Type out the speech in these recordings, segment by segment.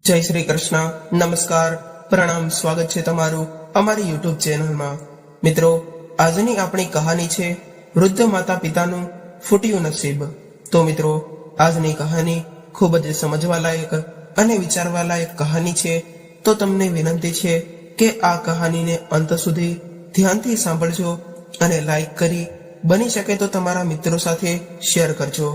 જય શ્રી કૃષ્ણ, નમસ્કાર, પ્રણામ, સ્વાગત છે તમારું અમારી યુટ્યુબ ચેનલમાં। મિત્રો, આજની આપણી કહાની છે વૃદ્ધ માતા પિતાનું ફૂટ્યું નસીબ। તો મિત્રો, આજની કહાની ખૂબ જ સમજવા લાયક અને વિચારવા લાયક કહાની છે। તો તમને વિનંતી છે કે આ કહાનીને અંત સુધી ધ્યાનથી સાંભળજો અને લાઈક કરી બની શકે તો તમારા મિત્રો સાથે શેર કરજો।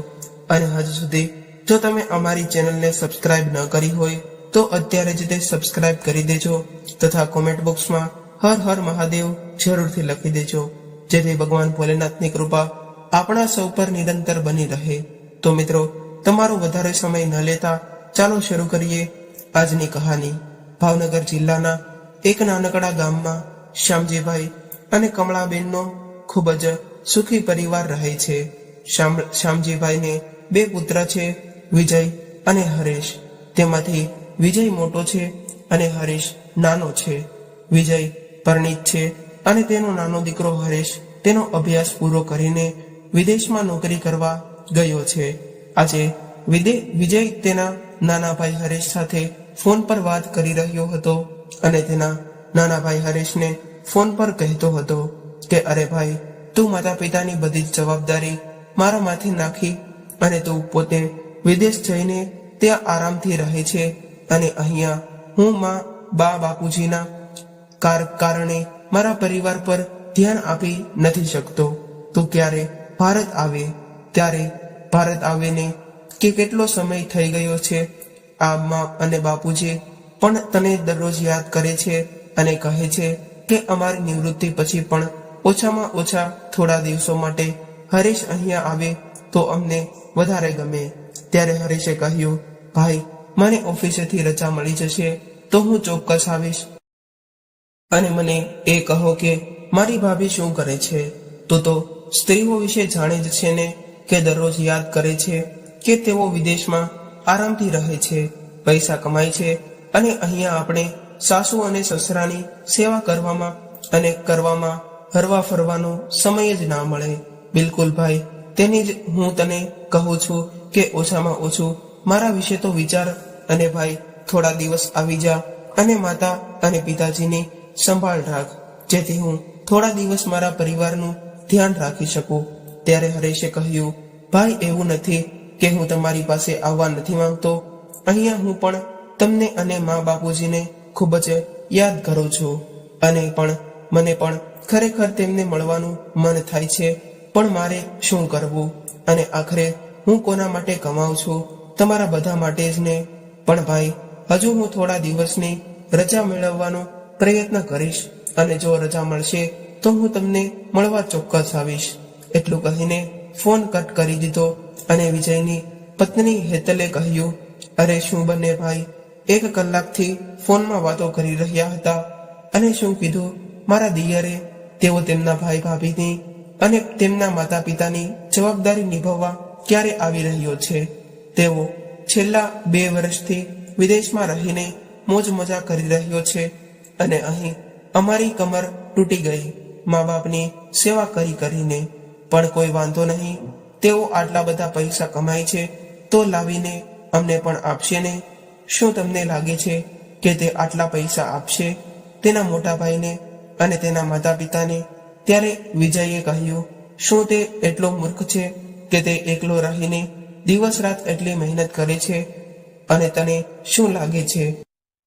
અને હજુ સુધી જો તમે અમારી ચેનલને સબસ્ક્રાઇબ ન કરી હોય તો અત્યારે જ તે સબસ્ક્રાઇબ કરી દેજો તથા કોમેન્ટ બોક્સમાં હર હર મહાદેવ જરૂરથી લખી દેજો, જેથી ભગવાન ભોલેનાથની કૃપા આપણા સૌ પર નિરંતર બની રહે। તો મિત્રો, તમારો વધારે સમય ન લેતા ચાલો શરૂ કરીએ આજની કહાની। ભાવનગર જિલ્લાના એક નાનકડા ગામમાં શ્યામજીભાઈ અને કમળાબેનનો ખૂબ જ સુખી પરિવાર રહે છે। શ્યામજીભાઈને બે પુત્ર છે, વિજય અને હરેશ। તેમાંથી વિજય મોટો છે અને હરેશ નાનો છે। વિજય પરણિત છે અને તેનો નાનો દીકરો હરેશ તેનો અભ્યાસ પૂરો કરીને વિદેશમાં નોકરી કરવા ગયો છે। આજે વિજય તેના નાના ભાઈ હરેશ સાથે ફોન પર વાત કરી રહ્યો હતો અને તેના નાના ભાઈ હરેશને ફોન પર કહેતો હતો કે અરે ભાઈ, તું માતા પિતાની બધી જ જવાબદારી મારા માથે નાખી અને તું પોતે વિદેશ જઈને ત્યાં આરામથી રહે છે અને અહીંયા હું બા બાપુજીના કારણે મારા પરિવાર પર ધ્યાન આપી નથી શકતો। તું ક્યારે ભારત આવે, ત્યારે ભારત આવીને કે કેટલો સમય થઈ ગયો છે। આ મા અને બાપુજી પણ તને દરરોજ યાદ કરે છે અને કહે છે કે અમારી નિવૃત્તિ પછી પણ ઓછામાં ઓછા થોડા દિવસો માટે હરેશ અહીંયા આવે તો અમને વધારે ગમે। ત્યારે હરેશે કહ્યું, ભાઈ, મને ઓફિસેથી રજા મળી જશે તો હું ચોક્કસ આવીશ। અને મને એ કહો કે મારી ભાભી શું કરે છે? તું તો સ્ત્રીઓ વિશે જાણે જ છે ને કે દરરોજ યાદ કરે છે કે તેઓ વિદેશમાં આરામથી રહે છે, પૈસા કમાય છે અને અહીંયા આપણે સાસુ અને સસરાની સેવા કરવામાં હરવા ફરવાનો સમય જ ના મળે। બિલકુલ ભાઈ, તેની જ હું તને કહું છું કે ઓછામાં ઓછું મારા વિશે તો વિચાર અને ભાઈ થોડા દિવસ આવી જા અને માતા અને પિતાજીની સંભાળ રાખ, જેથી હું થોડા દિવસ મારા પરિવારનું ધ્યાન રાખી શકું। ત્યારે હરેશે કહ્યું, ભાઈ, એવું નથી કે હું તમારી પાસે આવવા નથી માંગતો, અહીંયા હું પણ તમને અને મા બાપુજીને ખૂબ જ યાદ કરું છું અને મને પણ ખરેખર તેમને મળવાનું મન થાય છે, પણ મારે શું કરવું અને આખરે હું કોના માટે કમાઉં છું? તમારા બધા માટે જ ને। પણ ભાઈ, હજુ હું થોડા દિવસની રજા મેળવવાનો પ્રયત્ન કરીશ અને જો રજા મળશે તો હું તમને મળવા ચોક્કસ આવીશ। એટલું કહીને ફોન કટ કરી દીધો અને વિજયની પત્ની હેતલે કહ્યું, અરે શું બંને ભાઈ 1 કલાકથી ફોનમાં વાતો કરી રહ્યા હતા અને શું કીધું મારા દિયરે? તેઓ તેમના ભાઈ ભાભીની અને તેમના માતા પિતાની જવાબદારી નિભાવવા ક્યારે આવી રહ્યો છે? તેઓ છેલ્લા 2 વર્ષથી વિદેશમાં રહીને મોજ મજા કરી રહ્યો છે અને અહીં અમારી કમર તૂટી ગઈ મા બાપની સેવા કરીને। પણ કોઈ વાંધો નહીં, તેઓ આટલા બધા પૈસા કમાય છે તો લાવીને અમને પણ આપશે ને? શું તમને લાગે છે કે તે આટલા પૈસા આપશે તેના મોટા ભાઈને અને તેના માતા પિતાને? ત્યારે વિજયે કહ્યું, શું તે એટલો મૂર્ખ છે કે તે એકલો રહીને દિવસ રાત એટલી મહેનત કરે છે? અને તને શું લાગે છે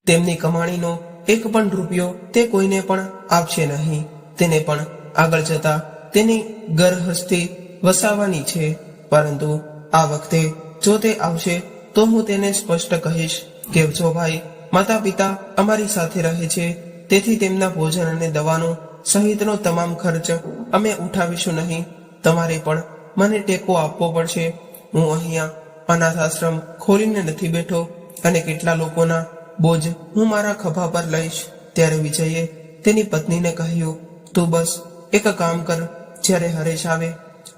તેમની કમાણીનો 1 પણ રૂપિયો તે કોઈને પણ આપશે નહીં? તેને પણ આગળ જતા તેની ઘરહસ્તી વસાવવાની છે, પરંતુ આ વખતે જો તે આવશે તો હું તેને સ્પષ્ટ કહીશ કે જો ભાઈ, માતા પિતા અમારી સાથે રહે છે તેથી તેમના ભોજન અને દવાનો સહિતનો તમામ ખર્ચ અમે ઉઠાવીશું નહીં। તમારે પણ મને ટેકો આપવો પડશે। હું અહીંયા અનાથ આશ્રમ ખોલીને નથી બેઠો અને કેટલા લોકોના બોજ હું મારા ખભા પર લઈશ। ત્યારે વિજયે તેની પત્નીને કહ્યું, તું બસ એક કામ કર, જ્યારે હરેશ આવે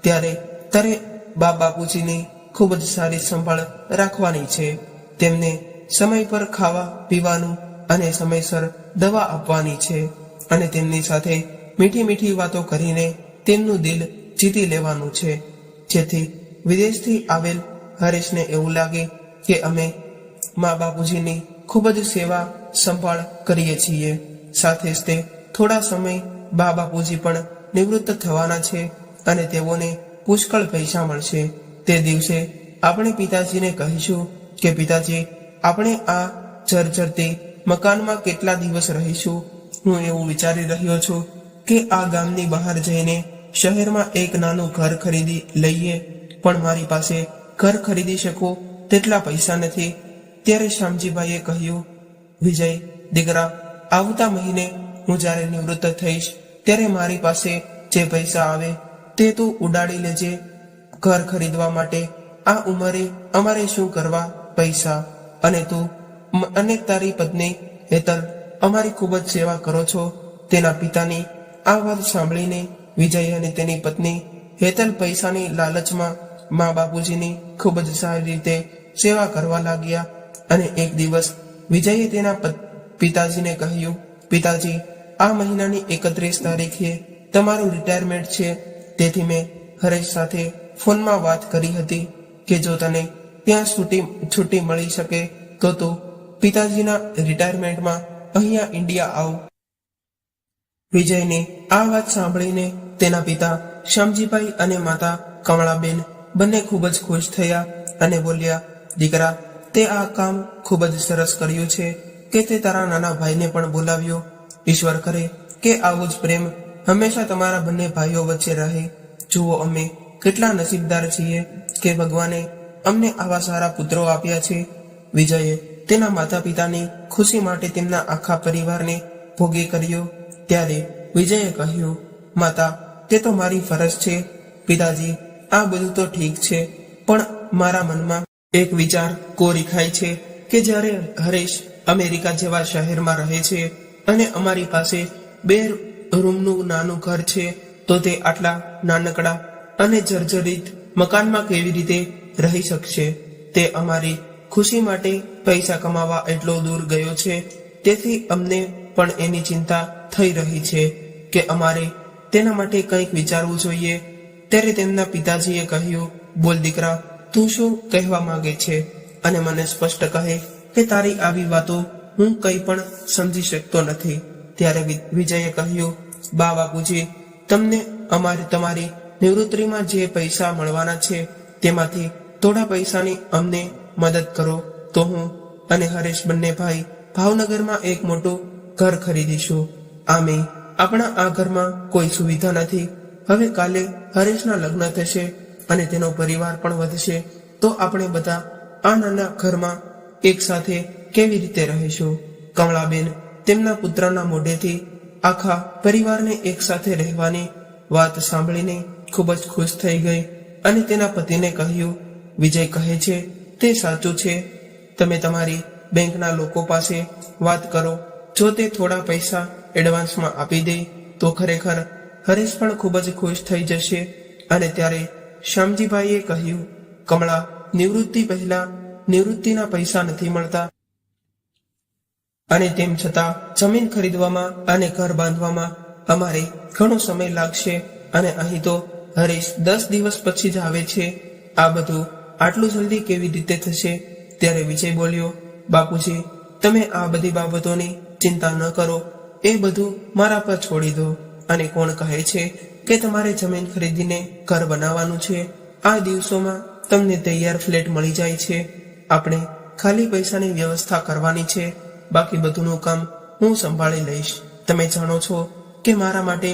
ત્યારે તારે બા બાપુજીની ખૂબ જ સારી સંભાળ રાખવાની છે। તેમને સમય પર ખાવા પીવાનું અને સમયસર દવા આપવાની છે અને તેમની સાથે મીઠી મીઠી વાતો કરીને તેમનું દિલ જીતી લેવાનું છે, જેથી વિદેશથી આવેલ હરેશને એવું લાગે કે અમે મા બાપુજીની ખૂબ જ સેવા સંભાળ કરીએ છીએ. સાથે જ તે થોડા સમય બા બાપુજી પણ નિવૃત્ત થવાના છે અને તેઓને પુષ્કળ પૈસા મળશે. તે દિવસે આપણે પિતાજીને કહીશું કે પિતાજી, આપણે આ જર્જરતી મકાનમાં કેટલા દિવસ રહીશું? હું એવું વિચારી રહ્યો છું કે આ ગામની બહાર જઈને શહેરમાં એક નાનું ઘર ખરીદી લઈએ, પણ મારી પાસે ઘર ખરીદી શકું તેટલા પૈસા નથી. ત્યારે શ્યામજીભાઈએ કહ્યું, વિજય દીકરા, આવતા મહિને હું જ્યારે નિવૃત્ત થઈશ ત્યારે મારી પાસે જે પૈસા આવે તે તું ઉડાડી લેજે ઘર ખરીદવા માટે. આ ઉંમરે અમારે શું કરવા પૈસા? અને તું અને તારી પત્ની હેતલ અમારી ખૂબ જ સેવા કરો છો. તેના પિતાની આ વાત સાંભળીને વિજય અને તેની પત્ની હેતલ પૈસાની લાલચમાં મા બાપુજીની ખૂબ જ સારી રીતે સેવા કરવા લાગ્યા. અને એક દિવસ વિજયે તેના પિતાજીને કહ્યું, પિતાજી, આ મહિનાની 31 તારીખે તમારું રિટાયરમેન્ટ છે. તેથી મેં હરેશ સાથે ફોનમાં વાત કરી હતી કે જો તને ત્યાં છૂટી મળી શકે તો તું પિતાજીના રિટાયરમેન્ટમાં અહીંયા ઇન્ડિયા આવ. વિજયને આ વાત સાંભળીને તેના પિતા શ્યામજીભાઈ અને માતા કમળાબેન બંને ખૂબ જ ખુશ થયા અને બોલ્યા, દીકરા, તે આ કામ ખૂબ જ સરસ કર્યું છે કે તે તારા નાના ભાઈને પણ બોલાવ્યો. ઈશ્વર કરે કે આવો જ પ્રેમ હંમેશા તમારા બંને ભાઈઓ વચ્ચે રહે. જુઓ, અમે કેટલા નસીબદાર છીએ કે ભગવાને અમને આવા સારા પુત્રો આપ્યા છે. વિજયે તેના માતા પિતાની ખુશી માટે તેમના આખા પરિવારને ભોગે કર્યો. ત્યારે વિજયે કહ્યું, માતા, તે તો મારી ફરજ છે. પિતાજી, આ બધું તો ઠીક છે, પણ મારા મનમાં એક વિચાર કોરી ખાય છે કે જ્યારે હરેશ અમેરિકા જેવા શહેરમાં રહે છે અને અમારી પાસે 2 રૂમનું નાનું ઘર છે, તો તે આટલા નાનકડા અને જર્જરિત મકાનમાં કેવી રીતે રહી શકશે? તે અમારી ખુશી માટે પૈસા કમાવા એટલો દૂર ગયો છે. તેથી અમને પણ એની ચિંતા થઈ રહી છે કે અમારે તેના માટે કંઈક વિચારવું જોઈએ. ત્યારે તેમના પિતાજીએ કહ્યું, બોલ દીકરા, તું શું કહેવા માંગે છે? અને મને સ્પષ્ટ કહે કે તારી આવી વાતો હું કંઈ પણ સમજી શકતો નથી. ત્યારે વિજયે કહ્યું, બા બાપુજી, તમને તમારી નિવૃત્તિમાં જે પૈસા મળવાના છે તેમાંથી થોડા પૈસાની અમને મદદ કરો તો હું અને હરેશ બંને ભાઈ ભાવનગરમાં એક મોટું ઘર ખરીદીશું. આમે આપણા આ ઘરમાં કોઈ સુવિધા નથી. હવે કાલે હરેશના લગ્ન થશે અને તેનો પરિવાર પણ વધશે, તો આપણે બધા આ નાના ઘરમાં એક સાથે કેવી રીતે રહીશું? કમળાબેન તેમના પુત્રના મોઢેથી આખા પરિવારને એક સાથે રહેવાની વાત સાંભળીને ખૂબ જ ખુશ થઈ ગઈ અને તેના પતિને કહ્યું, વિજય કહે છે તે સાચું છે. તમે તમારી બેંકના લોકો પાસે વાત કરો. જો તે થોડા પૈસા એડવાન્સમાં આપી દે તો ખરેખર હરેશ પણ ખૂબ જ ખુશ થઈ જશે. અને ત્યારે શ્યામજીભાઈએ કહ્યું, કમળા, નિવૃત્તિ પહેલા નિવૃત્તિના પૈસા નથી મળતા અને તેમ છતાં જમીન ખરીદવામાં અને ઘર બાંધવામાં અમારે ઘણો સમય લાગશે અને અહીં તો હરેશ 10 દિવસ પછી જ આવે છે. આ બધું આટલું જલ્દી કેવી રીતે થશે? ત્યારે વિજય બોલ્યો, બાપુજી, તમે આ બધી બાબતોની ચિંતા ન કરો. એ બધું મારા પર છોડી દો. અને કોણ કહે છે કે તમારે જમીન ખરીદીને ઘર બનાવવાનું છે? આ દિવસોમાં તમને તૈયાર ફ્લેટ મળી જાય છે. આપણે ખાલી પૈસાની વ્યવસ્થા કરવાની છે. બાકી બધુંનું કામ હું સંભાળી લઈશ. તમે જાણો છો કે મારા માટે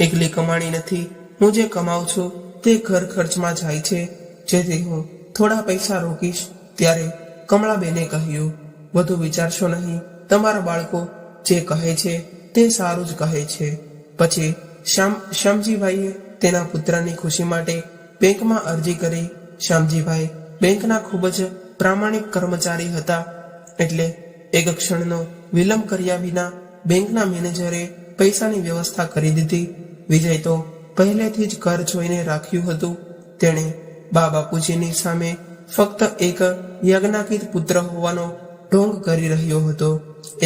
એકલી કમાણી નથી. હું જે કમાઉં છું તે ઘર ખર્ચમાં જાય છે, જેથી હું થોડા પૈસા રોકીશ. ત્યારે કમળાબેને કહ્યું, વધુ વિચારશો નહીં. તમારા બાળકો જે કહે છે તે સારું જ કહે છે. પછી શ્યામજીભાઈએ તેના પુત્રની ખુશી માટે બેંકમાં અરજી કરી. શ્યામજીભાઈ બેંકના ખૂબ જ પ્રામાણિક કર્મચારી હતા, એટલે એક ક્ષણનો વિલંબ કર્યા વિના બેંકના મેનેજરે પૈસાની વ્યવસ્થા કરી દીધી. વિજય તો પહેલેથી જ ઘર જોઈને રાખ્યું હતું. તેણે બા બાપુજીની સામે ફક્ત એક યજ્ઞાકિત પુત્ર હોવાનો ઢોંગ કરી રહ્યો હતો.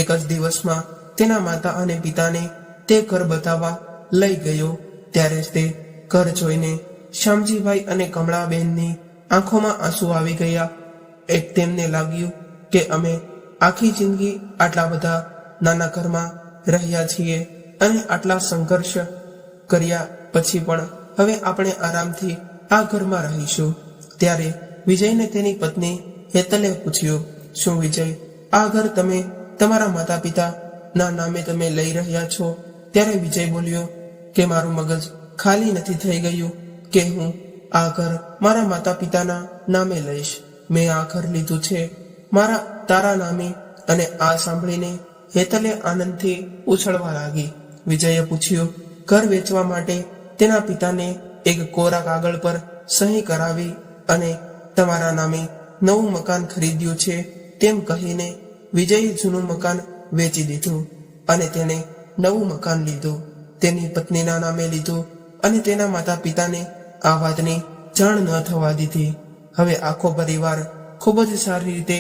એક જ દિવસમાં તેના માતા અને પિતાને તે ઘર બતાવવા લઈ ગયો. ત્યારે જ તે ઘર જોઈને શ્યામજીભાઈ અને કમળાબેનની આંખોમાં આંસુ આવી ગયા. તેમને લાગ્યું કે અમે આખી જિંદગી આટલા બધા નાના ઘરમાં રહ્યા છીએ અને આટલા સંઘર્ષ કર્યા પછી પણ હવે આપણે આરામથી આ ઘરમાં રહીશું. ત્યારે વિજયને તેની પત્ની હેતલે પૂછ્યું, શું વિજય, આ ઘર તમે તમારા માતા પિતા ના નામે તમે લઈ રહ્યા છો? ત્યારે વિજય બોલ્યો કે મારું મગજ ખાલી નથી થઈ ગયું કે હું આ ઘર મારા માતા પિતાના નામે લઈશ. મેં આ ઘર લીધું છે મારા તારા નામે. અને આ સાંભળીને હેતલે આનંદથી ઉછળવા લાગી. વિજયે પૂછ્યું, ઘર વેચવા માટે તેના પિતાને એક કોરા કાગળ પર સહી કરાવી અને તમારા નામે નવું મકાન ખરીદ્યું છે તેમ કહીને વિજયે જૂનું મકાન વેચી દીધું અને તેને નવું મકાન લીધું, તેની પત્નીના નામે લીધું અને તેના માતા પિતાને આ વાતની જાણ ન થવા દીધી. હવે આખો પરિવાર ખૂબ જ સારી રીતે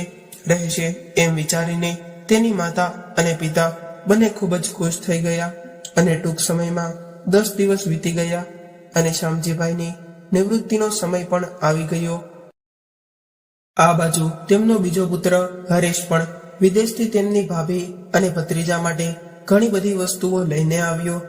રહેશે એમ વિચારીને તેની માતા અને પિતા બંને ખૂબ જ ખુશ થઈ ગયા. અને ટૂંક સમયમાં 10 દિવસ વીતી ગયા અને શ્યામજીભાઈની નિવૃત્તિનો સમય પણ આવી ગયો. આ બાજુ તેમનો બીજો પુત્ર હરેશ પણ વિદેશથી તેમની ભાભી અને ભત્રીજા માટે ઘણી બધી વસ્તુઓ લઈને આવ્યો.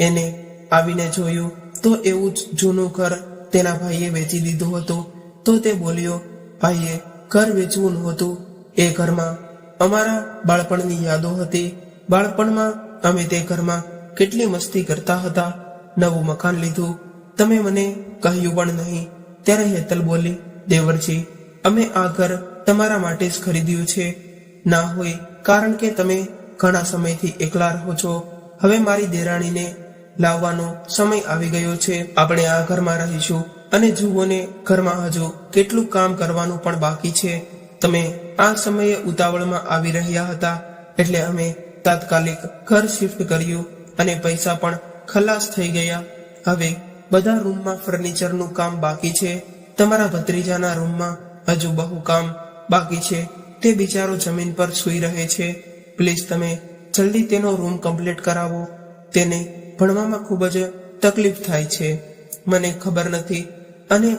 એને આવીને જોયું તો એવું જ જૂનું ઘર તેના ભાઈએ વેચી દીધું હતું. તો તે બોલ્યો, ભાઈએ ઘર વેચવું નહોતું, એ ઘરમાં અમારા બાળપણની યાદો હતી. બાળપણમાં અમે તે ઘરમાં કેટલી મસ્તી કરતા હતા. નવું મકાન લીધું, તમે મને કહ્યું પણ નહીં. ત્યારે હેતલ બોલી, દેવરજી, અમે આ ઘર તમારા માટે જ ખરીદ્યું છે. ના હોય, કારણ કે તમે ઘણા સમયથી એકલા રહો છો. હવે મારી દેરાણીને લાવવાનો સમય આવી ગયો છે. આપણે આ ઘરમાં રહીશું અને જુઓને ઘરમાં હજુ કેટલું કામ કરવાનું પણ બાકી છે. તમે આ સમયે ઉતાવળમાં આવી રહ્યા હતા એટલે અમે તાત્કાલિક ઘર શિફ્ટ કર્યું અને પૈસા પણ ખલાસ થઈ ગયા. હવે બધા રૂમમાં ફર્નિચરનું કામ બાકી છે. તમારા ભત્રીજાના રૂમમાં હજુ બહુ કામ બાકી છે. તે બિચારો જમીન પર સૂઈ રહે છે. પ્લીઝ તમે જલ્દી તેનો રૂમ કમ્પ્લીટ કરાવો. તેને ભણવામાં ખૂબ જ તકલીફ થાય છે. મને ખબર નથી અને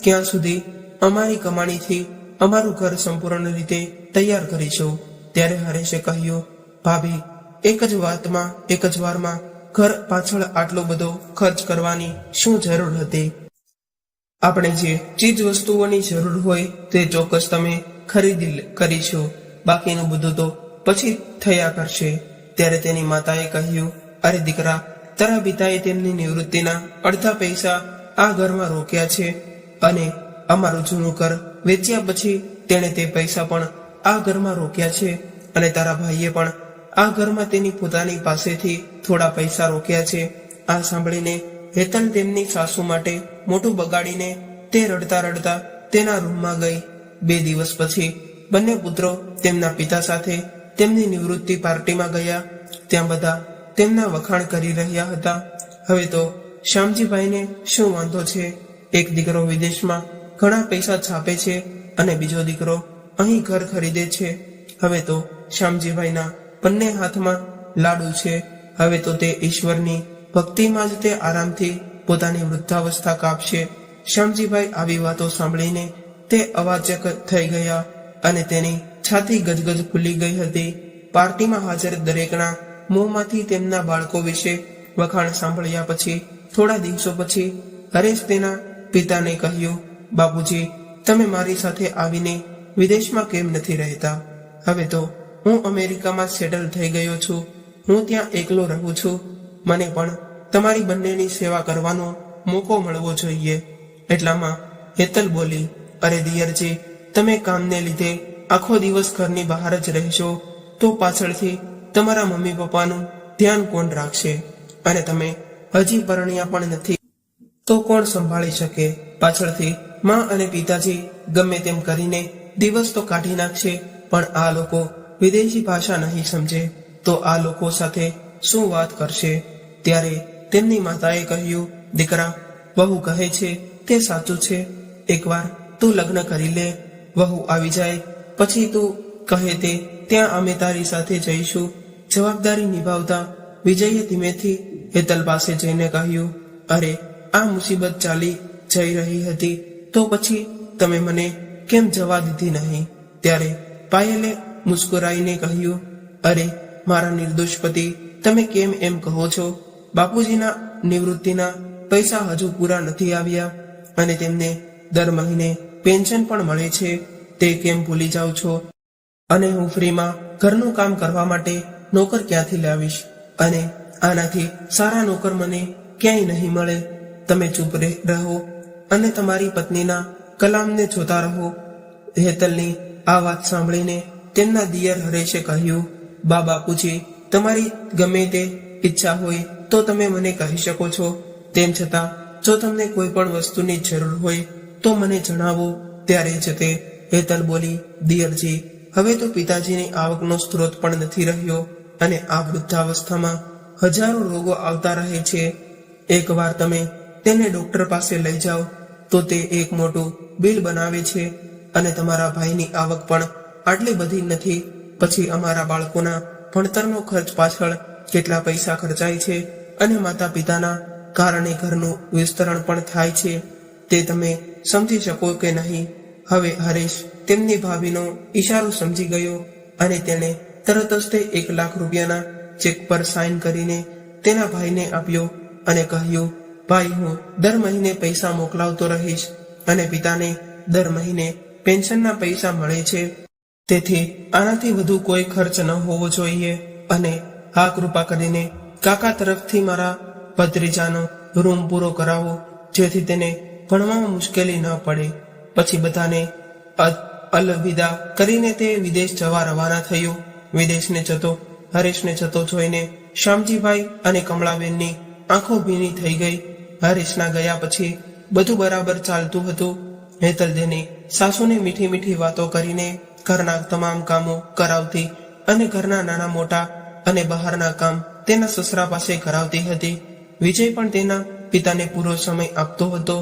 ક્યાં સુધી અમારી કમાણીથી અમારું ઘર સંપૂર્ણ રીતે તૈયાર કરીશું. ત્યારે હરેશે કહ્યું, ભાભી, એક જ વારમાં ઘર પાછળ આટલો બધો ખર્ચ કરવાની શું જરૂર હતી? આપણે જે ચીજ વસ્તુઓની જરૂર હોય તે ચોક્કસ તમે ખરીદી કરીશું, બાકીનું બધું તો પછી થયા કરશે. ત્યારે તેની માતાએ કહ્યું, અરે દીકરા, તારા પિતાએ તેમની નિવૃત્તિના અડધા પૈસા આ ઘરમાં રોક્યા છે અને અમારું જૂનું ઘર વેચ્યા પછી તેણે તે પૈસા પણ આ ઘરમાં રોક્યા છે અને તારા ભાઈએ પણ આ ઘરમાં તેની પોતાની પાસેથી થોડા પૈસા રોક્યા છે. આ સાંભળીને હેતલ તેમની સાસુ માટે મોટું બગાડીને તે રડતા રડતા તેના રૂમમાં ગઈ. 2 દિવસ પછી બંને પુત્રો તેમના પિતા સાથે તેમની નિવૃત્તિ પાર્ટીમાં ગયા. ત્યાં બધા તેમના વખાણ કરી રહ્યા હતા. હવે તો શ્યામજીભાઈને શું વાંધો છે? એક દીકરો વિદેશમાં ઘણા પૈસા છાપે છે અને બીજો દીકરો અહીં ઘર ખરીદે છે. હવે તો શ્યામજીભાઈના બંને હાથમાં લાડુ છે. હવે તો તે ઈશ્વરની ભક્તિમાં જ તે આરામથી પોતાની વૃદ્ધાવસ્થા કાપશે. શ્યામજીભાઈ આવી વાતો સાંભળીને તે અવાચક થઈ ગયા અને તેની છાતી ગજગજ ખુલી ગઈ હતી. પાર્ટીમાં હાજર દરેકના મોંમાંથી તેમના બાળકો વિશે વખાણ સાંભળ્યા પછી થોડા દિવસો પછી હરેશ તેના પિતાને કહ્યું, બાપુજી, તમે મારી સાથે આવીને વિદેશમાં કેમ નથી રહેતા? હવે તો હું અમેરિકામાં સેટલ થઈ ગયો છું. હું ત્યાં એકલો રહું છું. મને પણ તમારી બંનેની સેવા કરવાનો મોકો મળવો જોઈએ. એટલામાં હેતલ બોલી, અરે દિયરજી, તમે કામને લીધે આખો દિવસ ઘરની બહાર જ રહેશો તો પાછળથી તમારા મમ્મી પપ્પાનું ધ્યાન કોણ રાખશે? અને તમે હજી પરણ્યા પણ નથી તો કોણ સંભાળી શકે? પાછળથી માં અને પિતાજી ગમે તેમ કરીને દિવસ તો કાઢી નાખશે, પણ આ લોકો વિદેશી ભાષા નહીં સમજે તો આ લોકો સાથે શું વાત કરશે? ત્યારે તેમની માતાએ કહ્યું, દીકરા, વહુ કહે છે તે સાચું છે. એકવાર તું લગ્ન કરી લે, વહુ આવી જાય પછી તું કહે તે ત્યાં અમે તારી સાથે જઈશું. જવાબદારી નિભાવતા વિજયે ધીમેથી હેતલ પાસે જઈને કહ્યું, અરે, આ મુસીબત ચાલી જઈ રહી હતી તો પછી તમે મને કેમ જવા દીધી નહીં? ત્યારે પાયલે મુસ્કુરાઈને કહ્યું, અરે મારા નિર્દોષ પતિ, તમે કેમ એમ કહો છો? બાપુજીના નિવૃત્તિના પૈસા હજુ પૂરા નથી આવ્યા અને તેમને દર મહિને પેન્શન પણ મળે છે, તે કેમ ભૂલી જાઓ છો? અને હું ફ્રીમાં ઘરનું કામ કરવા માટે નોકર ક્યાંથી લાવીશ? અને આનાથી સારા નોકર મને ક્યાંય નહીં મળે. તમે ચૂપ રહો અને તમારી પત્નીના કલામને જોતા રહો. હેતલની આ વાત સાંભળીને તેમના દિયર હરેશે કહ્યું, બા બાપુજી, તમારી ગમે તે ઈચ્છા હોય તો તમે મને કહી શકો છો. તેમ છતાં જો તમને કોઈ પણ વસ્તુની જરૂર હોય તો મને જણાવો, ત્યારે જ તે. હેતલ બોલી, દિયરજી, હવે તો પિતાજીની આવકનો સ્ત્રોત પણ નથી રહ્યો અને આ વૃદ્ધાવસ્થામાં હજારો રોગો આવતા રહે છે. એકવાર તમે તેને ડોક્ટર પાસે લઈ જાઓ તો તે એક મોટું બિલ બનાવે છે અને તમારા ભાઈની આવક પણ આટલી બધી નથી. પછી અમારા બાળકોના ભણતરનો ખર્ચ પાછળ કેટલા પૈસા ખર્ચાય છે અને માતા પિતાના કારણે ઘરનું વિસ્તરણ પણ થાય છે, તે તમે સમજી શકો કે નહીં? હવે હરેશ તેમની ભાભીનો ઈશારો સમજી ગયો અને તેણે તરત જ તે 1 લાખ રૂપિયાના ચેક પર સાઇન કરીને તેના ભાઈને આપ્યો અને કહ્યું, ભાઈ, હું દર મહિને પૈસા મોકલાવતો રહીશ અને પિતાને દર મહિને પેન્શનના પૈસા મળે છે, તેથી આનાથી વધુ કોઈ ખર્ચ ન હોવો જોઈએ. અને હા, કૃપા કરીને કાકા તરફથી મારા ભત્રીજાનો રૂમ પૂરો કરાવો, જેથી તેને ભણવામાં મુશ્કેલી ન પડે. પછી બધાને અલવિદા કરીને તે વિદેશ જવા રવાના થયો. વિદેશને જતો હરેશને જતો જોઈને શ્યામજીભાઈ અને કમળાબેનની આંખો ભીની થઈ ગઈ. હરેશના ગયા પછી બધું બરાબર ચાલતું હતું. હેતલ તેની સાસુને મીઠી મીઠી વાતો કરીને ઘરના તમામ કામો કરાવતી અને ઘરના નાના મોટા અને બહારના કામ તેના સસરા પાસે કરાવતી હતી. વિજય પણ તેના પિતાને પૂરો સમય આપતો હતો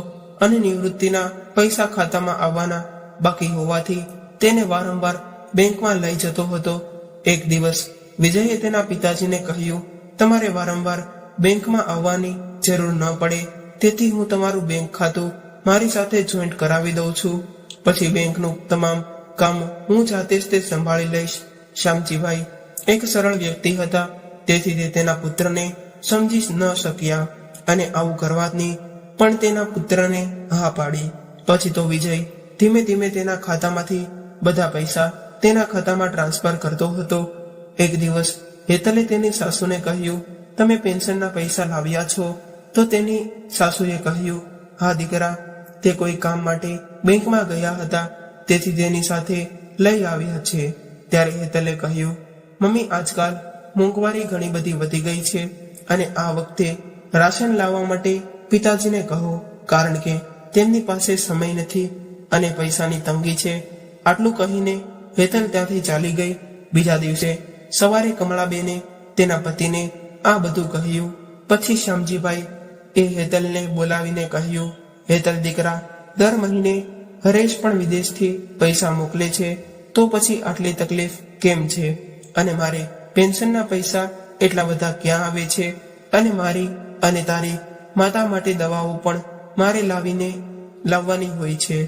અને નિવૃત્તિના પૈસા ખાતામાં આવવાના બાકી હોવાથી તેને વારંવાર બેંકમાં લઈ જતો હતો. એક દિવસ વિજયે તેના પિતાજીને કહ્યું, તમારે વારંવાર બેંકમાં આવવાની જરૂર ન પડે, તેથી હું તમારું બેંક ખાતું મારી સાથે જોઈન્ટ કરાવી દઉં છું. પછી બેંકનું તમામ કામ હું જાતે જ તે સંભાળી લઈશ. શ્યામજીભાઈ એક સરળ વ્યક્તિ હતા, તેથી તે તેના પુત્રને સમજી ન શક્યા અને આવું કરવાની પણ તેના પુત્રને હા પાડી. પછી તો વિજય ધીમે ધીમે તેના ખાતામાંથી બધા પૈસા તેના ખાતામાં ટ્રાન્સફર કરતો હતો. એક દિવસ હેતલે તેની સાસુને કહ્યું, તમે પેન્શનના પૈસા લાવ્યા છો? તો તેની સાસુએ કહ્યું, હા દીકરા, તે કોઈ કામ માટે બેંકમાં ગયા હતા, તેથી તેની સાથે લઈ આવ્યા છે. ત્યારે હેતલે કહ્યું, મમ્મી, આજકાલ મોંઘવારી ઘણી બધી વધી ગઈ છે અને આ વખતે રાશન લાવવા માટે પિતાજીને કહો, કારણ કે તેમની પાસે સમય નથી અને પૈસાની તંગી છે. આટલું કહીને હેતલ ત્યાંથી ચાલી ગઈ. બીજા દિવસે સવારે કમળાબેને તેના પતિને આ બધું કહ્યું. પછી શ્યામજીભાઈ એ હેતલને બોલાવીને કહ્યું, હેતલ દીકરા, દર મહિને હરેશ પણ વિદેશથી પૈસા મોકલે છે, તો પછી આટલી તકલીફ કેમ છે? અને મારે પેન્શનના પૈસા એટલા બધા ક્યાં આવે છે? અને મારી અને તારી માતા માટે દવાઓ પણ મારે લાવવાની હોય છે.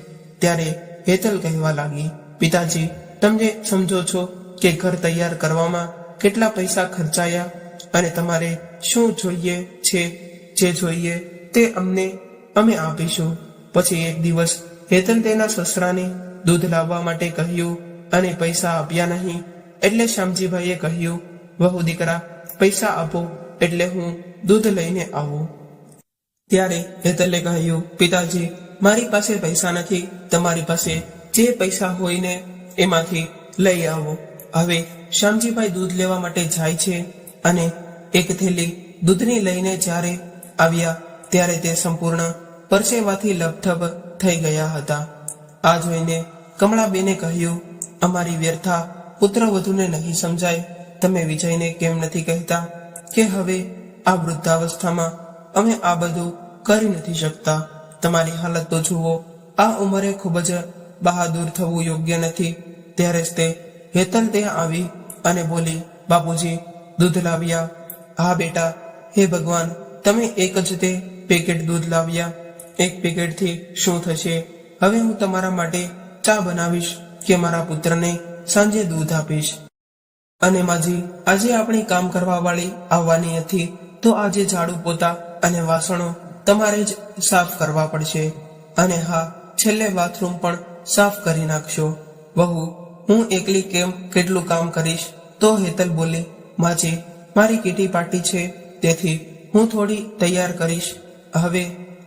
ત્યારે હેતલ કહેવા લાગી, પિતાજી, તમે સમજો છો કે ઘર તૈયાર કરવામાં કેટલા પૈસા ખર્ચાયા અને તમારે શું જોઈએ છે? જે જોઈએ તે અમે આપીશું. પછી એક દિવસ હેતલ તેના સસરાને દૂધ લાવવા માટે કહ્યું અને પૈસા આપ્યા નહીં. એટલે શ્યામજીભાઈએ કહ્યું, વહુ દીકરા, પૈસા આપો એટલે હું દૂધ લઈને આવું. ત્યારે હેતલે કહ્યું, પિતાજી, મારી પાસે પૈસા નથી, તમારી પાસે જે પૈસા હોય ને એમાંથી લઈ આવો. હવે શ્યામજીભાઈ દૂધ લેવા માટે જાય છે અને એક થેલી દૂધની લઈને જ્યારે આવ્યા ત્યારે તે સંપૂર્ણ પરસેવાથી લપથપ થઈ ગયા હતા. આ જોઈને કમળાબેને કહ્યું, અમારી વ્યર્થા પુત્રવધૂને નહીં સમજાય. તમે વિજયને કેમ નથી કહેતા કે હવે આ વૃદ્ધાવસ્થામાં અમે આ બધું કરી નથી શકતા? તમારી હાલત તો જુઓ, આ ઉંમરે ખૂબ જ બહાદુર થવું યોગ્ય નથી. ત્યારે જ તે હેતલ ત્યાં આવી અને બોલી, બાપુજી, દૂધ લાવ્યા? હા બેટા. હે ભગવાન, તમે એક જ તે પેકેટ દૂધ લાવ્યા. એક પેકેટથી શું થશે? હવે હું તમારા માટે ચા બનાવીશ કે મારા પુત્રને સાંજે દૂધ આપીશ. અને માજી, આજે આપણી કામ કરવા વાળી આવવાની હતી, તો આજે ઝાડુ પોતા અને વાસણો તમારે જ સાફ કરવા પડશે. અને હા, છેલ્લે બાથરૂમ પણ સાફ કરી નાખશો. વહુ, હું એકલી કેટલું કામ કરીશ? તો હેતલ બોલી, માજી, મારી કીટી પાર્ટી છે, તેથી હું થોડી તૈયાર કરીશ. હવે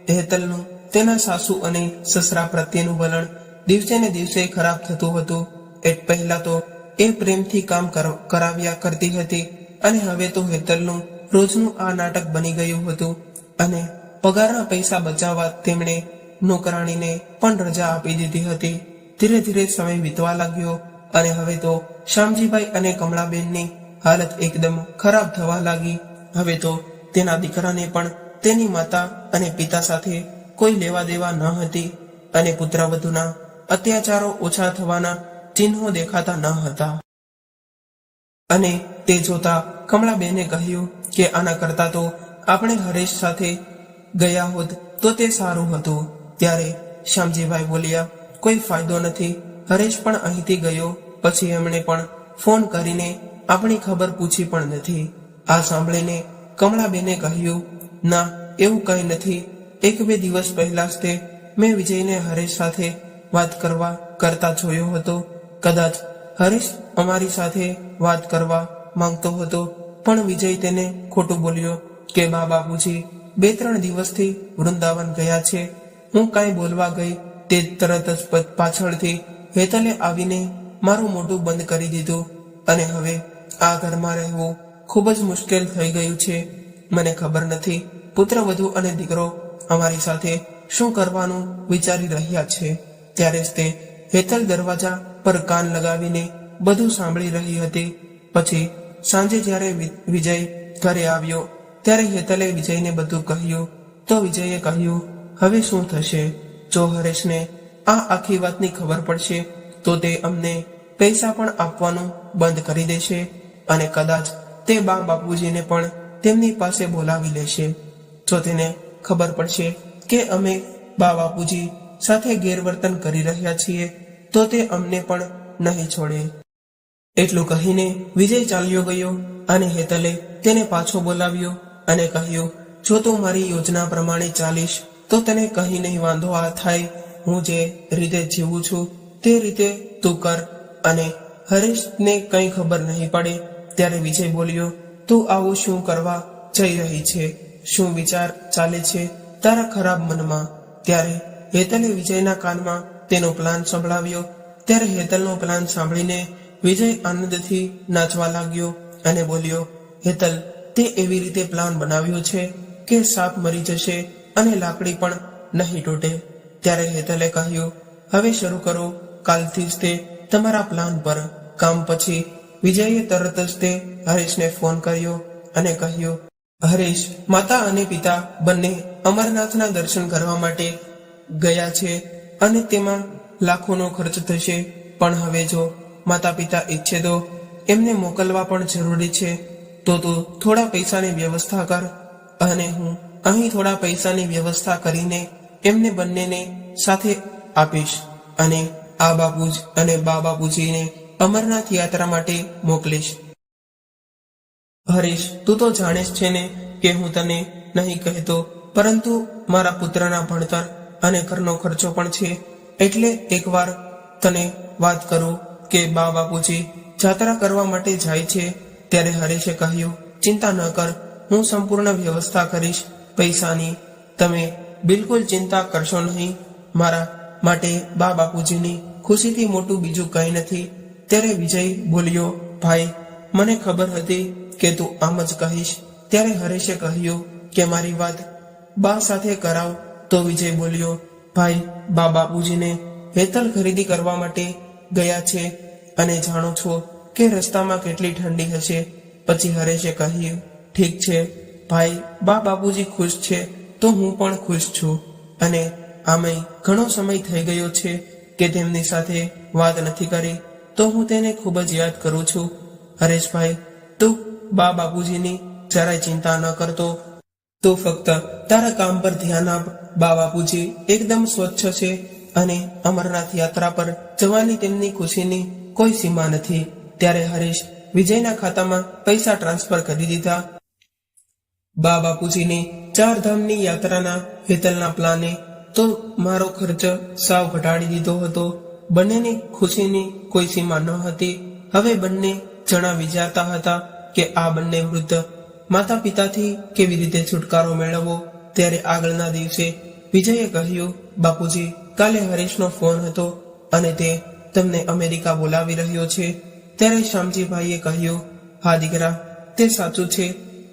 હેતલનું તેના સાસુ અને સસરા પ્રત્યેનું વલણ દિવસે ને દિવસે ખરાબ થતું હતું. પહેલા તો એ પ્રેમથી કામ કરાવ્યા કરતી હતી, અને હવે તો હેતલનું રોજનું આ નાટક બની ગયું હતું. અને પગારના પૈસા બચાવવા તેમણે નોકરાણીને પણ રજા આપી દીધી હતી. ધીરે ધીરે સમય વીતવા લાગ્યો, અને હવે તો શ્યામજીભાઈ અને કમળાબેનની હાલત એકદમ ખરાબ થવા લાગી. હવે તો તેના દીકરાને પણ તેની માતા અને પિતા સાથે કોઈ લેવા દેવા ન હતી, અને પુત્રવધૂના અત્યાચારો ઓછા થવાના ચિહ્નો દેખાતા ન હતા. અને તે જોતા કમળાબેને કહ્યું કે આના કરતા તો આપણે હરેશ સાથે ગયા હોત તો તે સારું હતું. ત્યારે શ્યામજીભાઈ બોલ્યા, કોઈ ફાયદો નથી, હરેશ પણ અહીંથી ગયો પછી એમણે પણ ફોન કરીને આપણી ખબર પૂછી પણ નથી. આ સાંભળીને કમળાબેને કહ્યું, ના, એવું કંઈ નથી. 1-2 દિવસ પહેલા જ તે મેં વિજયને હરેશ સાથે વાત કરતા જોયો હતો. કદાચ હરેશ અમારી સાથે વાત કરવા માંગતો હતો, પણ વિજય તેને ખોટું બોલ્યો કે બા બાપુજી 2-3 દિવસથી વૃંદાવન ગયા છે. હું કાંઈ બોલવા ગઈ તે તરત જ પાછળથી હેતલે આવીને મારું મોઢું બંધ કરી દીધું, અને હવે આ ઘરમાં રહેવું ખૂબ જ મુશ્કેલ થઈ ગયું છે. મને ખબર નથી પુત્રવધુ અને દીકરો અમારી સાથે શું કરવાનું વિચારી રહ્યા છે. ત્યારે જ તે હેતલ દરવાજા પર કાન લગાવીને બધું સાંભળી રહી હતી. પછી સાંજે જ્યારે વિજય ઘરે આવ્યો ત્યારે હેતલે વિજયને બધું કહ્યું. તો વિજયે કહ્યું, હવે શું થશે? જો હરેશને આ આખી વાતની ખબર પડશે તો તે અમને પૈસા પણ આપવાનું બંધ કરી દેશે, અને કદાચ તે બા બાપુજીને પણ તેમની પાસે બોલાવી લેશે. જો તેને ખબર પડશે કે અમે બા બાપુજી સાથે ગેરવર્તન કરી રહ્યા છીએ તો તે અમને પણ નહીં છોડે. એટલું કહીને વિજય ચાલ્યો ગયો, અને હેતલે તેને પાછો બોલાવ્યો અને કહ્યું, જો તું મારી યોજના પ્રમાણે ચાલીશ તો તને કહી નહીં વાંધો થાય. હું જે રીતે જીવું છું તે રીતે તું કર, અને હરેશને કંઈ ખબર નહીં પડે. ત્યારે વિજય બોલ્યો, તું આવું શું કરવા જઈ રહી છે? શું વિચાર ચાલે છે તારા ખરાબ મનમાં? ત્યારે હેતલે વિજયના કાનમાં તેનો પ્લાન સંભળાવ્યો. ત્યારે હેતલનો પ્લાન સાંભળીને વિજય આનંદથી નાચવા લાગ્યો અને બોલ્યો, હેતલ, તે એવી રીતે પ્લાન બનાવ્યો છે કે સાપ મરી જશે અને લાકડી પણ નહીં તૂટે. ત્યારે હેતલે કહ્યું, હવે શરૂ કરો, કાલથી જ તે તમારા પ્લાન પર કામ. પછી વિજયે તરત જ તે હરેશને ફોન કર્યો અને કહ્યું, હરેશ, માતા અને પિતા બંને અમરનાથના દર્શન કરવા માટે ગયા છે, અને તેમાં લાખોનો ખર્ચ થશે. પણ હવે જો માતા પિતા ઈચ્છે તો એમને મોકલવા પણ જરૂરી છે. તો તું થોડા પૈસાની વ્યવસ્થા કર, અને હું અહીં થોડા પૈસાની વ્યવસ્થા કરીને એમને બંનેને સાથે આપીશ, અને આ બાપુજ અને બા બાપુજીને અમરનાથ યાત્રા માટે મોકલીશ. હરીશ, તું તો જાણે જ છે ને કે હું તને નહીં કહેતો, પરંતુ મારા પુત્રના ભણતર અને ઘરનો ખર્ચો પણ છે. એટલે એકવાર તને વાત કરું કે બા બાપુજી જાત્રા કરવા માટે જાય છે. ત્યારે હરેશે કહ્યું, ચિંતા ન કર, હું સંપૂર્ણ વ્યવસ્થા કરીશ પૈસાની. તમે બિલકુલ ચિંતા કરશો નહીં. મારા માટે બા બાપુજીની ખુશીથી મોટું બીજું કંઈ નથી. ત્યારે વિજય બોલ્યો, ભાઈ, મને ખબર હતી કે તું આમ જ કહીશ. ત્યારે હરેશે કહ્યું કે મારી વાત બા સાથે કરાવ. તો વિજય બોલ્યો, ભાઈ, બા બાપુજીને હેતલ ખરીદી કરવા માટે ગયા છે, અને જાણો છો કે રસ્તામાં કેટલી ઠંડી હશે. પછી હરેશે કહ્યું, ઠીક છે ભાઈ, બા બાપુજી ખુશ છે તો હું પણ ખુશ છું. અને આમેય ઘણો સમય થઈ ગયો છે કે તેમની સાથે વાત નથી કરી, તો હું તેને ખૂબ જ યાદ કરું છું. હરેશભાઈ, તું બા બાપુજીની જરાય ચિંતા ન કરતો. તું ફક્ત તારા કામ પર ધ્યાન આપ. બા બાપુજી એકદમ સ્વચ્છ છે, અને અમરનાથ યાત્રા પર જવાની તેમની ખુશીની કોઈ સીમા નથી. ત્યારે હરેશ વિજયના ખાતામાં પૈસા ટ્રાન્સફર કરી દીધા. બા બાપુજીની 4 ધામની યાત્રાના હેતલના પ્લાને તો મારો ખર્ચ સાવ ઘટાડી દીધો હતો. બંનેની ખુશીની કોઈ સીમા ન હતી. હવે બંને જણા વિચારતા હતા કે આ બંને વૃદ્ધ માતા પિતાથી કેવી રીતે છુટકારો મેળવવો. ત્યારે આગળના દિવસે વિજયે કહ્યું, બાપુજી, કાલે હરેશનો ફોન હતો અને તે તમને અમેરિકા બોલાવી રહ્યો છે. ત્યારે શ્યામજીભાઈએ કહ્યું, હા દીકરા, તે સાચું છે.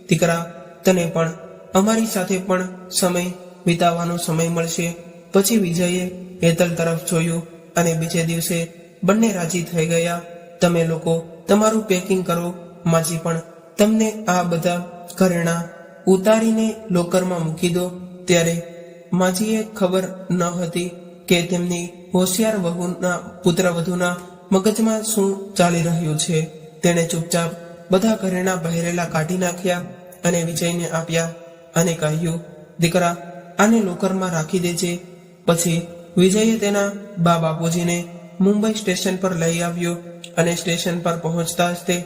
દીકરા, તને પણ અમારી સાથે પણ સમય વિતાવવાનો સમય મળશે. પછી વિજયે હેતલ તરફ જોયું અને બીજે દિવસે બંને રાજી થઈ ગયા. તમે લોકો તમારું પેકિંગ કરો. માજી પણ તમને આ બધા ઘરેણાં ઉતારીને લોકરમાં મૂકી દો. ત્યારે માજીએ ખબર ન હતી કે તેમની હોશિયાર વહુના પુત્રવધુના મગજમાં શું ચાલી રહ્યું છે. તેણે ચૂપચાપ બધા ઘરેણાં પહેરેલા કાઢી નાખ્યા અને વિજયને આપ્યા અને કહ્યું, દીકરા, આને લોકરમાં રાખી દેજે. પછી વિજયે તેના બા બાપુજીને મુંબઈ સ્ટેશન પર લઈ આવ્યો અને સ્ટેશન પર પહોંચતા જ તે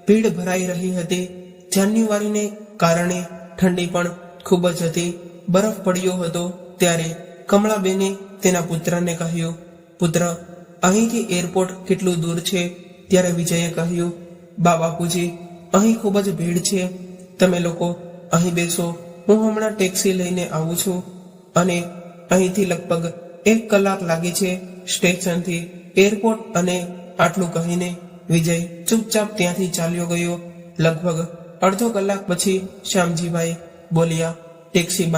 ભીડ ભરાઈ રહી હતી. જાન્યુઆરીને કારણે ઠંડી પણ ખૂબ જ હતી. બરફ પડ્યો હતો. ત્યારે કમળાબેને તેના પુત્રને કહ્યું, પુત્ર, અહીંથી એરપોર્ટ કેટલું દૂર છે? ત્યારે વિજયે કહ્યું, બા બાપુજી, અહીં ખૂબ જ ભીડ છે. તમે લોકો અહીં બેસો, હું હમણાં ટેક્સી લઈને આવું છું. અને અહીંથી લગભગ 1 કલાક લાગે છે સ્ટેશનથી એરપોર્ટ. અને આટલું કહીને વિજય ચૂપચાપ ત્યાંથી ચાલ્યો ગયો. લગભગ અડધો કલાક પછી શ્યામજીભાઈ બોલ્યા, ટેક્સી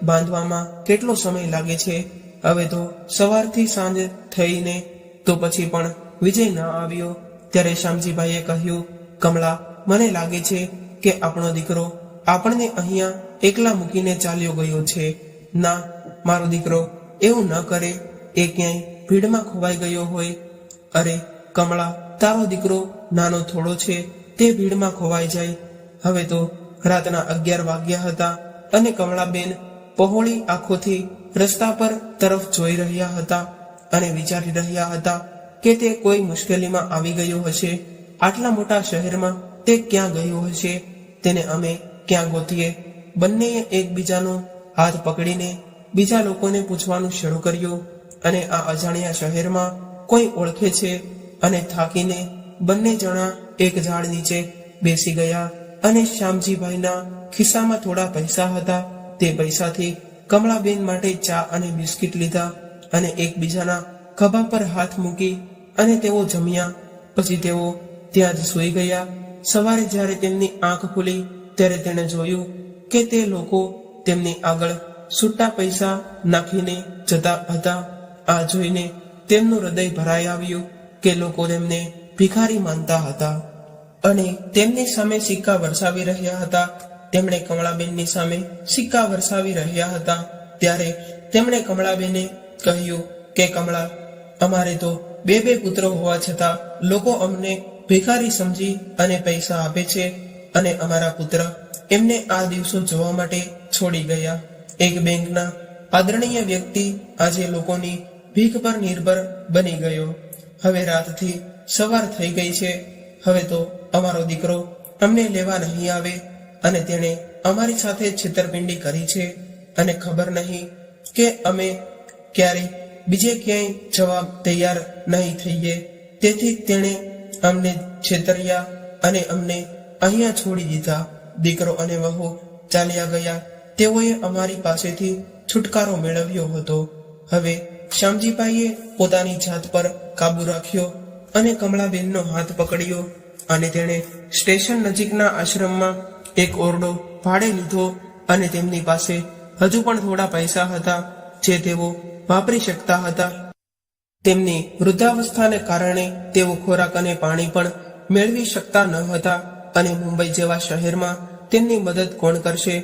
બાંધવામાં કેટલો સમય લાગે છે? હવે તો સવારથી સાંજ થઈને તો પછી પણ વિજય ન આવ્યો. ત્યારે શ્યામજીભાઈએ કહ્યું, કમળા, મને લાગે છે કે આપણો દીકરો આપણને અહીંયા એકલા મૂકીને ચાલ્યો ગયો છે. ના, મારો દીકરો એવું ન કરે. એ ક્યાંય ભીડમાં ખોવાઈ ગયો હોય. અરે કમળા, તારો દીકરો નાનો થોડો છે, તે ભીડમાં ખોવાઈ જાય. હવે તો રાતના 11 વાગ્યા હતા અને કમળાબેન પહોળી આંખોથી રસ્તા પર તરફ જોઈ રહ્યા હતા અને વિચારી રહ્યા હતા કે તે કોઈ મુશ્કેલીમાં આવી ગયો હશે. આટલા મોટા શહેરમાં તે ક્યાં ગયો હશે? તેને અમે ક્યાં ગોતીએ? બંનેએ એકબીજાનો હાથ પકડીને બીજા લોકોને પૂછવાનું શરૂ કર્યું અને આ અજાણ્યા શહેરમાં કોઈ ઓળખે છે? અને થાકીને બંને જણા એક ઝાડ નીચે બેસી ગયા અને શ્યામજીભાઈના ખિસ્સામાં થોડા પૈસા હતા. તે પૈસાથી કમળાબેન માટે ચા અને બિસ્કિટ લીધા અને એકબીજાના ખભા પર હાથ મૂકી અને તેઓ જમ્યા. પછી તેઓ ત્યાં જ સૂઈ ગયા. સવારે જ્યારે તેમની આંખ ખુલી ત્યારે તેણે જોયું કે તે લોકો તેમની આગળ છૂટા પૈસા નાખીને જતા હતા. આ જોઈને તેમનું હૃદય ભરાઈ આવ્યું કે લોકો તેમને ભિખારી માનતા હતા અને તેમની સામે સિક્કા વરસાવી રહ્યા હતા. તેમણે કમળાબેનની સામે સિક્કા વરસાવી રહ્યા હતા. ત્યારે તેમણે કમળાબેને કહ્યું કે કમળા, અમારે તો 2 પુત્રો હોવા છતાં લોકો અમને ભિખારી સમજી અને પૈસા આપે છે અને અમારા પુત્ર એમને આ દિવસો જોવા માટે છોડી ગયા. એક બેંકના આદરણીય વ્યક્તિ આજે લોકોની ભીખ પર નિર્ભર બની ગયો. હવે રાતથી સવાર થઈ ગઈ છે. હવે તો અમારો દીકરો અમને લેવા નહીં આવે અને તેણે અમારી સાથે છેતરપિંડી કરી છે અને ખબર નહીં કે અમે ક્યારે બીજે ક્યાંય જવા તૈયાર નહીં થઈએ. તેથી તેણે અમને છેતર્યા અને અમને અહીંયા છોડી દીધા. દીકરો અને વહુ ચાલ્યા ગયા. તેઓએ અમારી પાસેથી છુટકારો મેળવ્યો હતો. હવે શ્યામજીભાઈએ પોતાની જાત પર કાબુ રાખ્યો અને કમળાબેનનો હાથ પકડ્યો અને તેણે સ્ટેશન નજીકના આશ્રમમાં એક ઓરડો ભાડે લીધો અને તેમની પાસે હજુ પણ થોડા પૈસા હતા જે તેઓ વાપરી શકતા હતા. તેમની વૃદ્ધાવસ્થાને કારણે તેઓ ખોરાક અને પાણી પણ મેળવી શકતા ન હતા અને મુંબઈ જેવા શહેરમાં તેમની મદદ કોણ કરશે?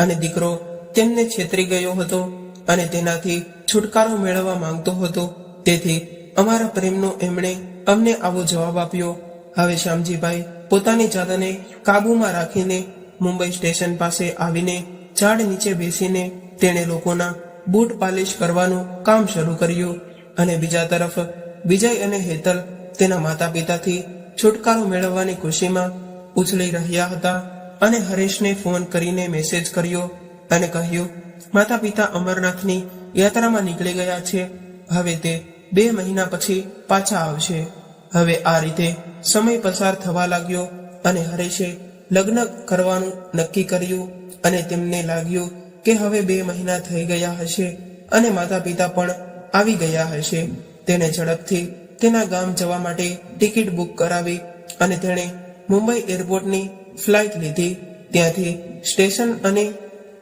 અને દીકરો તેમને છેતરી ગયો હતો અને તેનાથી છુટકારો મેળવવા માંગતો હતો. તેથી અમારા પ્રેમનો એમણે અમને આવો જવાબ આપ્યો. હવે શ્યામજીભાઈ પોતાની જાતને કાબૂમાં રાખીને મુંબઈ સ્ટેશન પાસે આવીને ઝાડ નીચે બેસીને તેણે લોકોના બૂટ પાલિશ કરવાનું કામ શરૂ કર્યું અને બીજા તરફ વિજય અને હેતલ તેના માતા પિતાથી છુટકારો મેળવવાની ખુશીમાં ઉછળી રહ્યા હતા અને હરેશને ફોન કરીને મેસેજ કર્યો અને કહ્યું, માતા પિતા અમરનાથની યાત્રામાં નીકળી ગયા છે. હવે તે 2 મહિના પછી પાછા આવશે. હવે આ રીતે સમય પસાર થવા લાગ્યો અને હરેશે લગ્ન કરવાનું નક્કી કર્યું અને તેમને લાગ્યું કે હવે 2 મહિના થઈ ગયા હશે અને માતા પિતા પણ આવી ગયા હશે. તેણે ઝડપથી તેના ગામ જવા માટે ટિકિટ બુક કરાવી અને તેણે મુંબઈ એરપોર્ટની ફ્લાઇટ લીધી. ત્યાંથી સ્ટેશન અને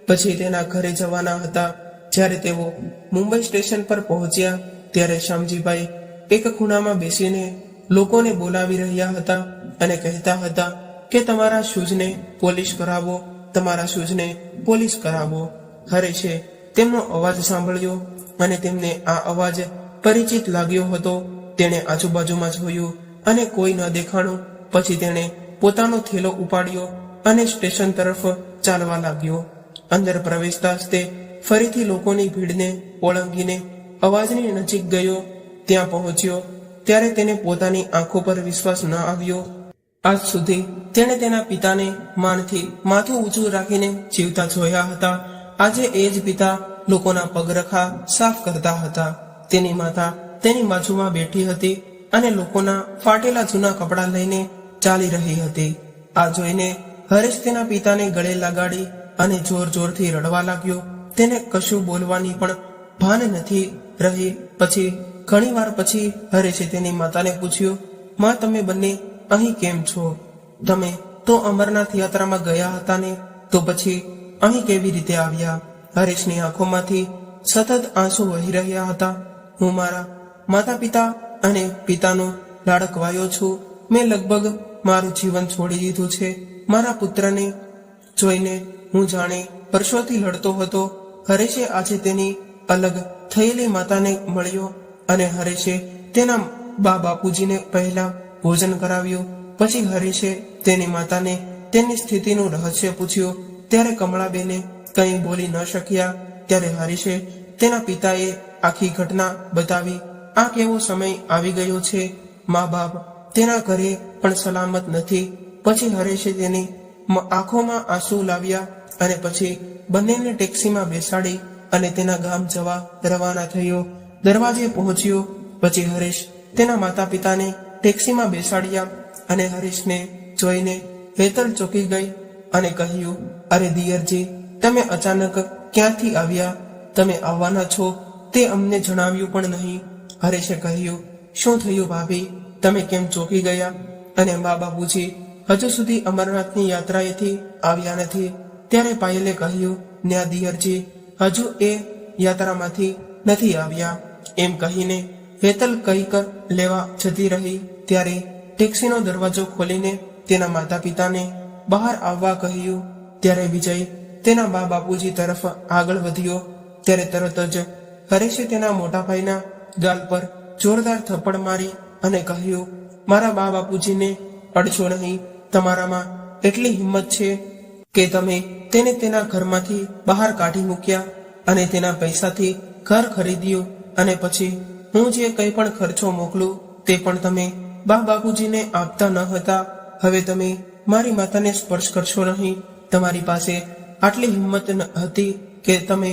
પછી તેના ઘરે જવાના હતા. જ્યારે તેઓ મુંબઈ સ્ટેશન પર પહોંચ્યા ત્યારે શ્યામજીભાઈ એક ખૂણામાં બેસીને લોકોને બોલાવી રહ્યા હતા અને કહેતા હતા કે તમારા શૂઝને પોલિશ કરાવો, તમારા શૂઝને પોલિશ કરાવો. હરેશે તેમનો અવાજ સાંભળ્યો અને તેમને આ અવાજ પરિચિત લાગ્યો હતો. તેણે આજુબાજુમાં જોયું અને કોઈ ન દેખાણું. પછી તેણે પોતાનો થેલો ઉપાડ્યો અને સ્ટેશન તરફ ચાલવા લાગ્યો. અંદર પ્રવેશતા જ તે ફરીથી લોકોની ભીડને ઓળંગીને અવાજની નજીક ગયો. ત્યાં પહોંચ્યો ત્યારે તેને પોતાની આંખો પર વિશ્વાસ ન આવ્યો. આજ સુધી તેણે તેના પિતાને માનથી માથું ઊંચું રાખીને જીવતા જોયા હતા. આજે એ જ પિતા લોકોના પગરખા સાફ કરતા હતા. તેની માતા તેની બાજુમાં બેઠી હતી અને લોકોના ફાટેલા જૂના કપડાં લઈને ચાલી રહી હતી. આ જોઈને હરેશ તેના પિતાને ગળે લગાડી અને જોર જોરથી રડવા લાગ્યો. તેને કશું બોલવાની પણ ભાન નથી રહી. પછી ઘણી વાર પછી હરેશે તેની માતાને પૂછ્યું, માં, તમે બંને અહીં કેમ છો? તમે તો અમરનાથ યાત્રામાં ગયા હતા ને, તો પછી અહીં કેવી રીતે આવ્યા? હરેશની આંખોમાંથી સતત આંસુ વહી રહ્યા હતા. હું મારા માતા પિતા અને પિતાનો લાડકવાયો છું. મેં લગભગ મારું જીવન છોડી દીધું છે. મારા પુત્રને જોઈને હું જાણે વર્ષોથી લડતો હતો. હરેશે આજે તેની અલગ થયેલી માતાને મળ્યો અને હરેશે તેના બાપુજીને પહેલા ભોજન કરાવ્યું. પછી હરેશે તેની માતાને તેની સ્થિતિનું રહસ્ય પૂછ્યું. ત્યારે કમળાબેને કંઈ બોલી ન શક્યા. ત્યારે હરેશે તેના પિતાએ આખી ઘટના બતાવી. આ કેવો સમય આવી ગયો છે, મા બાપ તેના ઘરે પણ સલામત નથી. પછી હરેશે તેની આંખોમાં આંસુ લાવ્યા અને પછી બંનેને ટેક્સીમાં બેસાડી અને તેના ગામ જવા રવાના થયો. દરવાજે પહોંચ્યો. પછી હરેશ તેના માતા પિતાને ટેક્સીમાં બેસાડ્યા અને હરેશને જોઈને હેતલ ચોંકી ગઈ અને કહ્યું, અરે દિયરજી, તમે અચાનક ક્યાંથી આવ્યા? તમે આવવાના છો તે અમને જણાવ્યું પણ નહીં. હરેશે કહ્યું, શું થયું ભાભી? તમે કેમ ચોંકી ગયા? અને મા બાપુજી હજુ સુધી અમરનાથની યાત્રાએથી આવ્યા નથી. ત્યારે પાયલે કહ્યું, ન્યા દિયરજી હજુ એ યાત્રામાંથી નથી આવ્યા. એમ કહીને હેતલ કંઈક લેવા જતી રહી. ત્યારે ટેક્સીનો દરવાજો ખોલીને તેના માતા પિતાને બહાર આવવા કહ્યું. ત્યારે વિજય તેના બા બાપુજી તરફ આગળ વધ્યો. ત્યારે તરત જ હરેશે તેના મોટા ભાઈના ગાલ પર જોરદાર થપ્પડ મારી અને કહ્યું, મારા બા બાપુજીને અડશો નહીં. તમારામાં એટલી હિંમત છે કે તમે તેને તેના ઘરમાંથી બહાર કાઢી મૂક્યા અને તેના પૈસાથી ઘર ખરીદ્યું અને પછી હું જે કંઈ પણ ખર્ચો મોકલું તે પણ તમે બા બાપુજીને આપતા ન હતા. હવે તમે મારી માતાને સ્પર્શ કરશો નહીં. તમારી પાસે આટલી હિંમત હતી કે તમે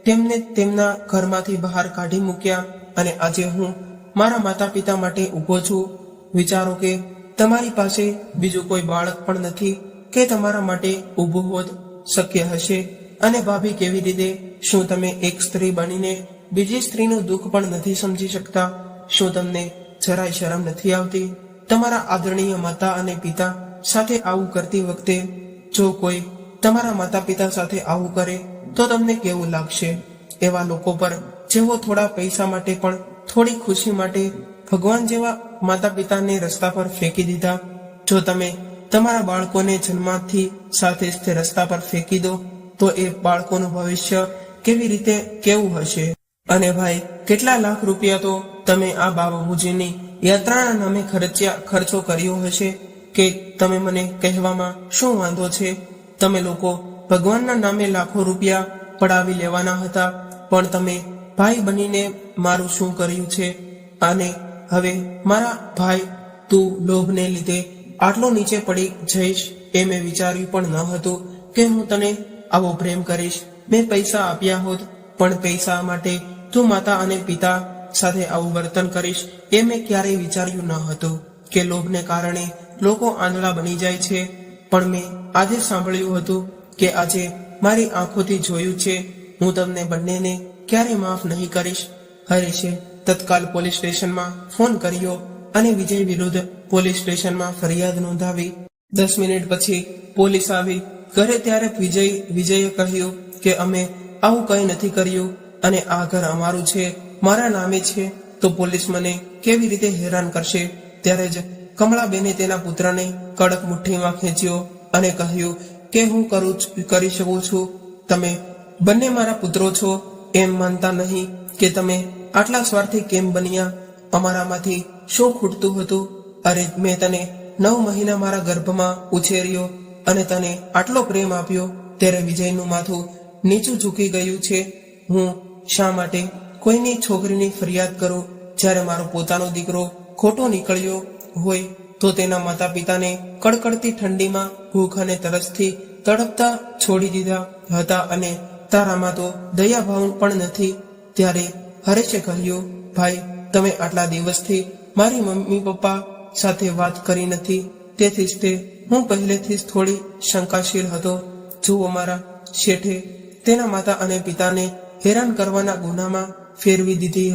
તેમને તેમના ઘરમાંથી બહાર કાઢી મૂક્યા અને આજે હું મારા માતા પિતા માટે ઊભો છું. વિચારો કે તમારી પાસે બીજું કોઈ બાળક પણ નથી કે તમારા માટે ઊભું હોત શક્ય હશે. અને ભાભી, કેવી રીતે? શું તમે એક સ્ત્રી બનીને બીજી સ્ત્રીનું દુઃખ પણ નથી સમજી શકતા? શું તમને જરાય શરમ નથી આવતી? તમારા આદરણીય માતા અને પિતા સાથે આવું કરતી વખતે જો કોઈ તમારા માતા પિતા સાથે આવું કરે તો તમને કેવું લાગશે? એવા લોકો પર જેઓ થોડા પૈસા માટે પણ થોડી ખુશી માટે ભગવાન જેવા માતા પિતાને રસ્તા પર ફેંકી દીધા. જો તમે તમારા બાળકોને જન્મથી સાથે જ તે રસ્તા પર ફેંકી દો તો એ બાળકોનું ભવિષ્ય કેવી રીતે કેવું હશે? અને ભાઈ, કેટલા લાખ રૂપિયા તો તમે આ બાબુજીની યાત્રાના નામે ખર્ચો કર્યો હશે કે તમે મને કહેવામાં શું વાંધો છે? તમે લોકો ભગવાનના નામે લાખો રૂપિયા પડાવી લેવાના હતા, પણ તમે ભાઈ બનીને મારું શું કર્યું છે? અને હવે મારા ભાઈ, તું લોભને લીધે આટલો નીચે પડી જઈશ એ મેં વિચાર્યું પણ ન હતું કે હું તને આવો પ્રેમ કરીશ. મેં પૈસા આપ્યા હોત, પણ પૈસા માટે તું માતા અને પિતા સાથે આવું વર્તન કરીશ એ મેં ક્યારેય વિચાર્યું ન હતું. કે લોભને કારણે લોકો આંધળા બની જાય છે. પણ મેં આજે સાંભળ્યું હતું કે આજે મારી આંખોથી જોયું છે. હું તમને બંનેને ક્યારે માફ નહીં કરીશ. હરેશે તત્કાલ પોલીસ સ્ટેશનમાં ફોન કર્યો અને વિજય વિરુદ્ધ પોલીસ સ્ટેશનમાં ફરિયાદ નોંધાવી. 10 મિનિટ પછી પોલીસ આવી ઘરે ત્યારે વિજયે કહ્યું કે અમે આવું કંઈ નથી કર્યું અને આ ઘર અમારું છે, મારા નામે છે, તો પોલીસ મને કેવી રીતે હેરાન કરશે. ત્યારે જ કમળાબેને તેના પુત્રને કડક મુઠ્ઠીમાં ખેંચ્યો અને કહ્યું કે હું કરી શકું છું. તમે બંને મારા પુત્રો છો એમ માનતા નહીં કે તમે આટલા સ્વાર્થી કેમ બન્યા? અમારામાંથી શું ખૂટતું હતું? અરે, મેં તને 9 મહિના મારા ગર્ભમાં ઉછેર્યો અને તને આટલો પ્રેમ આપ્યો. ત્યારે વિજયનું માથું નીચું ઝૂકી ગયું છે. હું શા માટે કોઈની છોકરીની ફરિયાદ કરું જ્યારે મારો પોતાનો દીકરો ખોટો નીકળ્યો હોય તો તેના માતા પિતાને કડકડતી ઠંડીમાં ભૂખ અને તરસથી તડપતા છોડી દીધા હતા અને તારામાં તો દયાભાવ પણ નથી. ત્યારે હરેશે કહ્યું, ભાઈ, તમે આટલા દિવસથી મારી મમ્મી પપ્પા સાથે વાત કરી નથી, તેથી જ તે હું પહેલેથી જ થોડી શંકાશીલ હતો. જુઓ, મારા શેઠે તેના માતા અને પિતાને હેરાન કરવાના ગુનામાં ફેરવી દીધી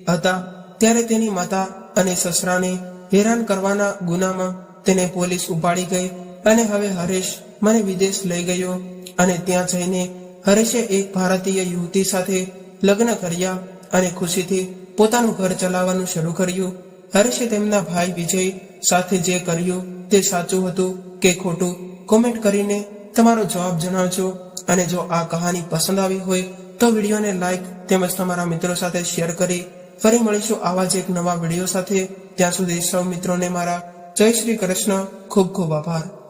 હતા. ત્યારે તેની માતા અને સસરાને હેરાન કરવાના ગુનામાં તેને પોલીસ ઉપાડી ગઈ અને હવે હરેશ મને વિદેશ લઈ ગયો અને ત્યાં જઈને હરેશે એક ભારતીય યુવતી સાથે લગ્ન કર્યા અને ખુશીથી પોતાનું ઘર ચલાવવાનું શરૂ કર્યું. હરેશે તેમના ભાઈ વિજય સાથે જે કર્યું તે સાચું હતું કે ખોટું, કોમેન્ટ કરીને તમારો જવાબ જણાવજો. અને જો આ કહાની પસંદ આવી હોય તો વિડીયોને લાઈક તેમજ તમારા મિત્રો સાથે શેર કરી ફરી મળીશું આવા જ એક નવા વિડીયો સાથે. ત્યાં સુધી સૌ મિત્રોને મારા જય શ્રી કૃષ્ણ. ખૂબ ખૂબ આભાર.